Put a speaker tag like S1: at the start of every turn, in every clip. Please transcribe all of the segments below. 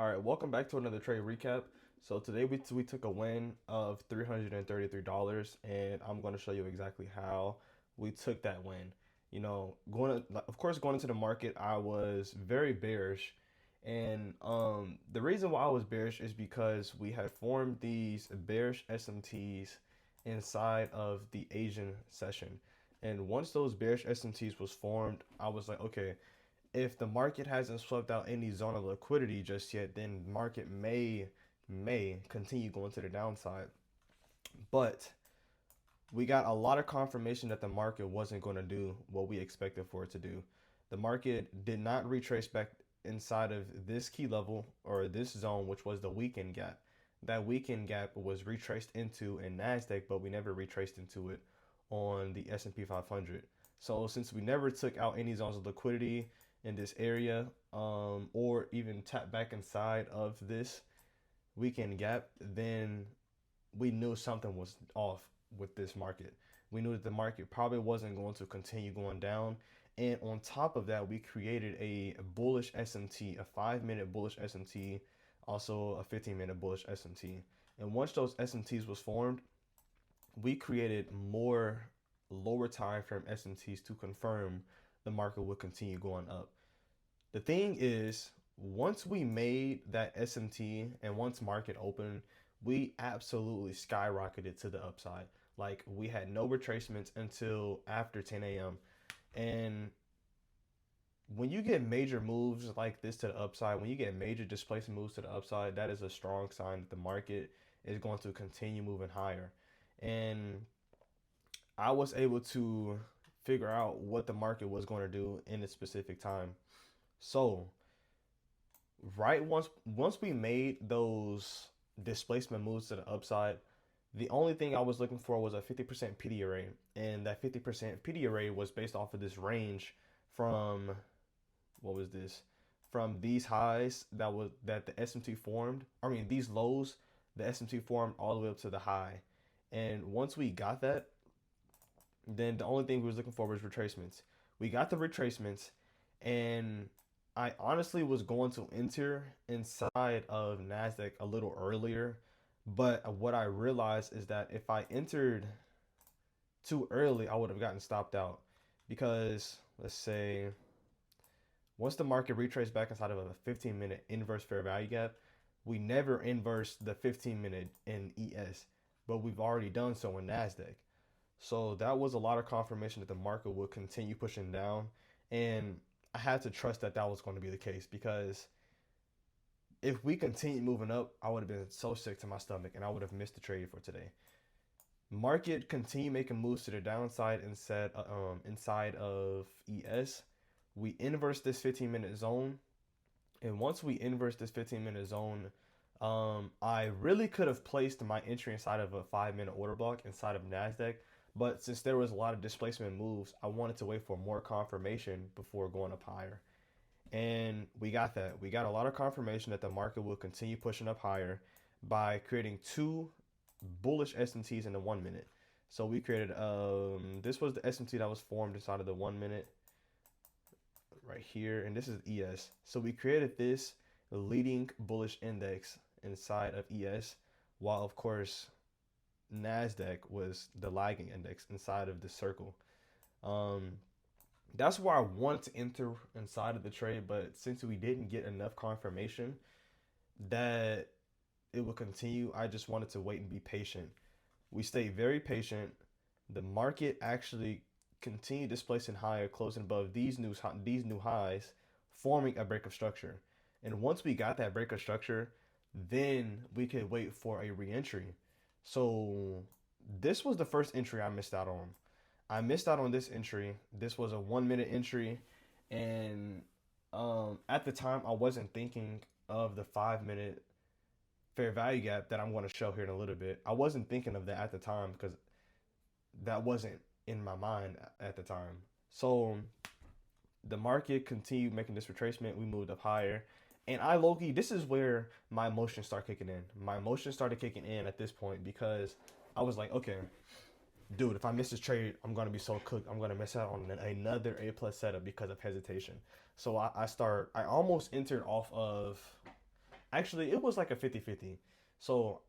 S1: All right, welcome back to another trade recap. So today we took a win of $333, and I'm going to show you exactly how we took that win. Of course, going into the market, I was very bearish, and the reason why I was bearish is because we had formed these bearish SMTs inside of the Asian session, and once those bearish SMTs was formed, I was like, okay, if the market hasn't swept out any zone of liquidity just yet, then market may continue going to the downside. But we got a lot of confirmation that the market wasn't going to do what we expected for it to do. The market did not retrace back inside of this key level or this zone, which was the weekend gap. That weekend gap was retraced into in Nasdaq, but we never retraced into it on the S&P 500. So since we never took out any zones of liquidity in this area, or even tapped back inside of this weekend gap, then we knew something was off with this market. We knew that the market probably wasn't going to continue going down. And on top of that, we created a bullish SMT, a 5 minute bullish SMT, also a 15-minute bullish SMT. And once those SMTs was formed, we created more lower time frame SMTs to confirm the market would continue going up. The thing is, once we made that SMT and once market opened, we absolutely skyrocketed to the upside. Like we had no retracements until after 10 a.m. And when you get major moves like this to the upside, when you get major displacement moves to the upside, that is a strong sign that the market is going to continue moving higher. And I was able to figure out what the market was going to do in a specific time. So right once we made those displacement moves to the upside, the only thing I was looking for was a 50% PD array, and that 50% PD array was based off of this range from what was this? From these highs that the SMT formed. I mean these lows, the SMT formed all the way up to the high. And once we got that, then the only thing we was looking for was retracements. We got the retracements, and I honestly was going to enter inside of Nasdaq a little earlier, but what I realized is that if I entered too early, I would have gotten stopped out because let's say once the market retraced back inside of a 15-minute inverse fair value gap, we never inversed the 15-minute in ES, but we've already done so in Nasdaq. So that was a lot of confirmation that the market would continue pushing down. And I had to trust that that was going to be the case because if we continued moving up, I would have been so sick to my stomach and I would have missed the trade for today. Market continue making moves to the downside inside of ES. We inverse this 15-minute zone. And once we inverse this 15-minute zone, I really could have placed my entry inside of a 5 minute order block inside of NASDAQ. But since there was a lot of displacement moves, I wanted to wait for more confirmation before going up higher. And we got that. We got a lot of confirmation that the market will continue pushing up higher by creating two bullish SMTs in the 1 minute. So we created this was the SMT that was formed inside of the 1 minute right here, and this is ES. So we created this leading bullish index inside of ES, while of course Nasdaq was the lagging index inside of the circle. Um, that's where I want to enter inside of the trade, but since we didn't get enough confirmation that it will continue, I just wanted to wait and be patient. We stayed very patient. The market actually continued displacing higher, closing above these new highs, forming a break of structure. And once we got that break of structure, then we could wait for a re-entry. So this was the first entry I missed out on. I missed out on this entry. This was a 1 minute entry, and at the time I wasn't thinking of the 5 minute fair value gap that I'm going to show here in a little bit. I wasn't thinking of that at the time because that wasn't in my mind at the time. So the market continued making this retracement. We moved up higher. And I Loki, this is where my emotions start kicking in. My emotions started kicking in at this point because I was like, okay, dude, if I miss this trade, I'm gonna be so cooked. I'm gonna miss out on another A plus setup because of hesitation. So I almost entered off of Actually, it was like a 50-50. So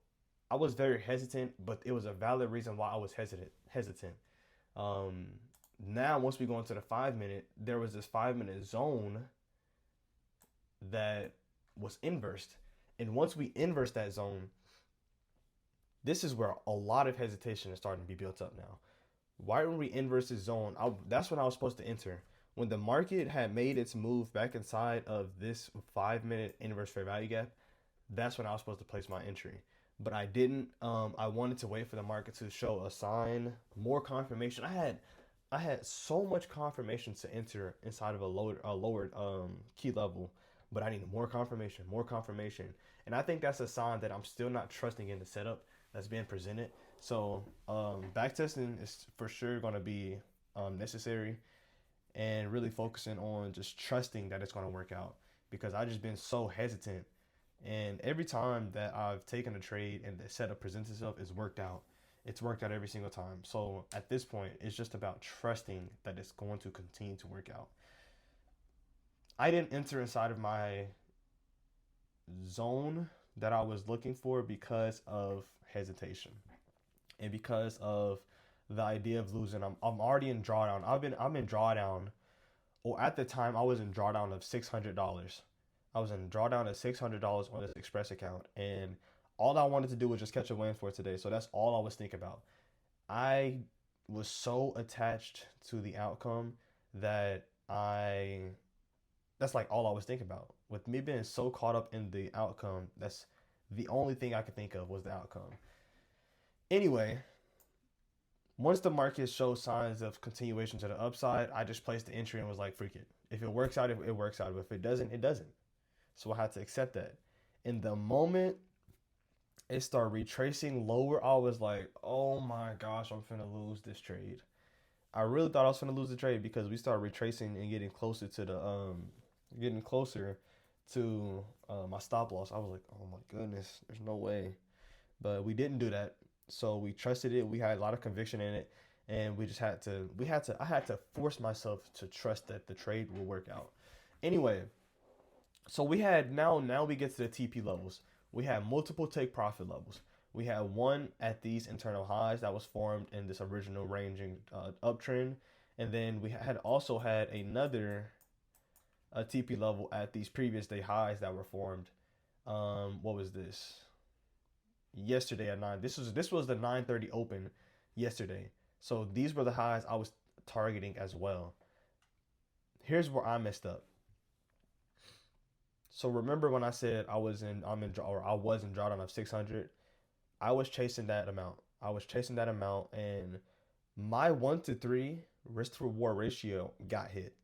S1: I was very hesitant, but it was a valid reason why I was hesitant. Um, Now once we go into the 5 minute, there was this 5 minute zone that was inversed. And once we inverse that zone, this is where a lot of hesitation is starting to be built up now. Why when we inverse the zone, that's when I was supposed to enter. When the market had made its move back inside of this 5 minute inverse fair value gap, that's when I was supposed to place my entry. But I didn't. I wanted to wait for the market to show a sign, more confirmation. I had so much confirmation to enter inside of a lowered key level, but I needed more confirmation, and I think that's a sign that I'm still not trusting in the setup that's being presented. So back testing is for sure going to be necessary, and really focusing on just trusting that it's going to work out because I just been so hesitant. And every time that I've taken a trade and the setup presents itself, it's worked out. It's worked out every single time. So at this point, it's just about trusting that it's going to continue to work out. I didn't enter inside of my zone that I was looking for because of hesitation and because of the idea of losing. I'm already in drawdown. I'm in drawdown. Or at the time, I was in drawdown of $600. I was in drawdown of $600 on this Express account, and all I wanted to do was just catch a win for today. So that's all I was thinking about. I was so attached to the outcome that that's like all I was thinking about. With me being so caught up in the outcome, that's the only thing I could think of was the outcome. Anyway, once the market showed signs of continuation to the upside, I just placed the entry and was like, freak it. If it works out, it works out. If it doesn't, it doesn't. So I had to accept that. In the moment it started retracing lower, I was like, oh my gosh, I'm finna lose this trade. I really thought I was finna lose the trade because we started retracing and getting closer to my stop loss. I was like, oh my goodness, there's no way. But we didn't do that. So we trusted it. We had a lot of conviction in it, and I had to force myself to trust that the trade will work out. Anyway, so we had now we get to the TP levels. We had multiple take profit levels. We had one at these internal highs that was formed in this original ranging uptrend, and then we had also had another TP level at these previous day highs that were formed. What was this? Yesterday at 9. This was the 9:30 open yesterday. So these were the highs I was targeting as well. Here's where I messed up. So remember when I said I was in drawdown of 600? I was chasing that amount. And my 1 to 3 risk to reward ratio got hit.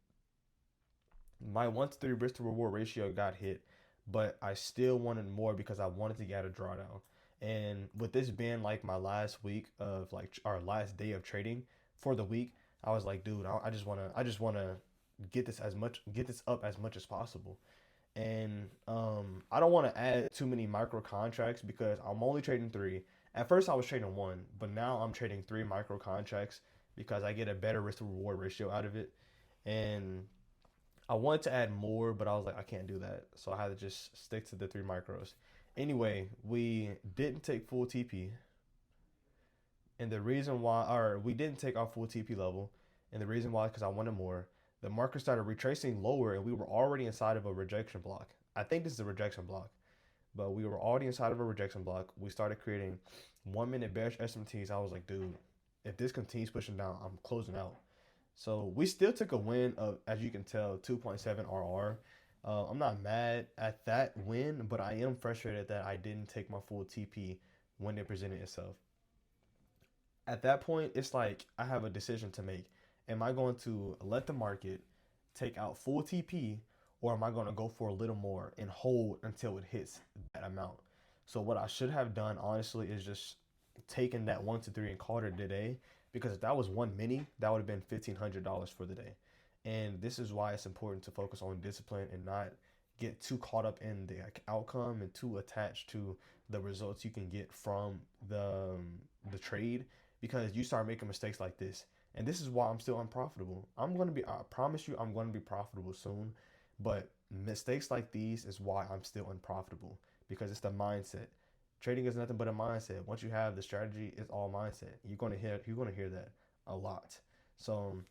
S1: My 1 to 3 risk to reward ratio got hit, but I still wanted more because I wanted to get a drawdown. And with this being like my last week of like our last day of trading for the week, I was like, dude, I just wanna get this up as much as possible. And I don't want to add too many micro contracts because I'm only trading three. At first, I was trading one, but now I'm trading three micro contracts because I get a better risk to reward ratio out of it. And I wanted to add more, but I was like, I can't do that. So I had to just stick to the three micros. Anyway, we didn't take full TP. And the reason why, or we didn't take our full TP level. And the reason why, because I wanted more. The market started retracing lower, and we were already inside of a rejection block. I think this is a rejection block, but we were already inside of a rejection block. We started creating 1 minute bearish SMTs. I was like, dude, if this continues pushing down, I'm closing out. So we still took a win of, as you can tell, 2.7 RR. I'm not mad at that win, but I am frustrated that I didn't take my full TP when it presented itself. At that point, it's like I have a decision to make. Am I going to let the market take out full TP, or am I going to go for a little more and hold until it hits that amount? So what I should have done honestly is just taken that 1 to 3 and called it a day, because if that was one mini, that would have been $1,500 for the day. And this is why it's important to focus on discipline and not get too caught up in the outcome and too attached to the results you can get from the trade, because you start making mistakes like this. And this is why I'm still unprofitable. I promise you, I'm going to be profitable soon. But Mistakes like these is why I'm still unprofitable, because it's the mindset. Trading is nothing but a mindset. Once you have the strategy, it's all mindset. You're gonna hear that a lot. So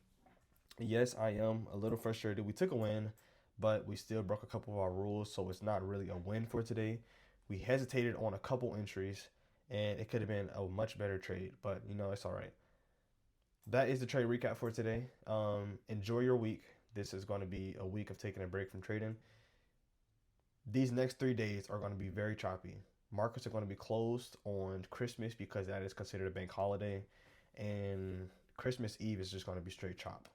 S1: yes, I am a little frustrated. We took a win, but we still broke a couple of our rules, so it's not really a win for today. We hesitated on a couple entries, and it could have been a much better trade, but it's all right. That is the trade recap for today. Enjoy your week. This is going to be a week of taking a break from trading. These next 3 days are going to be very choppy. Markets are going to be closed on Christmas because that is considered a bank holiday, and Christmas Eve is just going to be straight chop.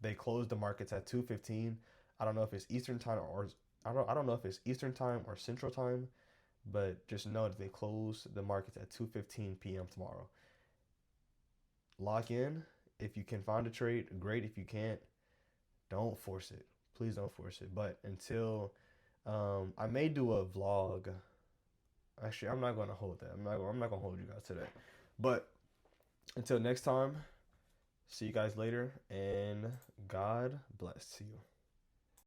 S1: They closed the markets at 2:15. I don't know if it's Eastern time or I don't know if it's Eastern time or Central time, but just know that they close the markets at 2:15 p.m. tomorrow. Lock in. If you can find a trade, great. If you can't, don't force it. Please don't force it. But until I may do a vlog. Actually, I'm not going to hold that. I'm not going to hold you guys to that. But until next time, see you guys later, and God bless you.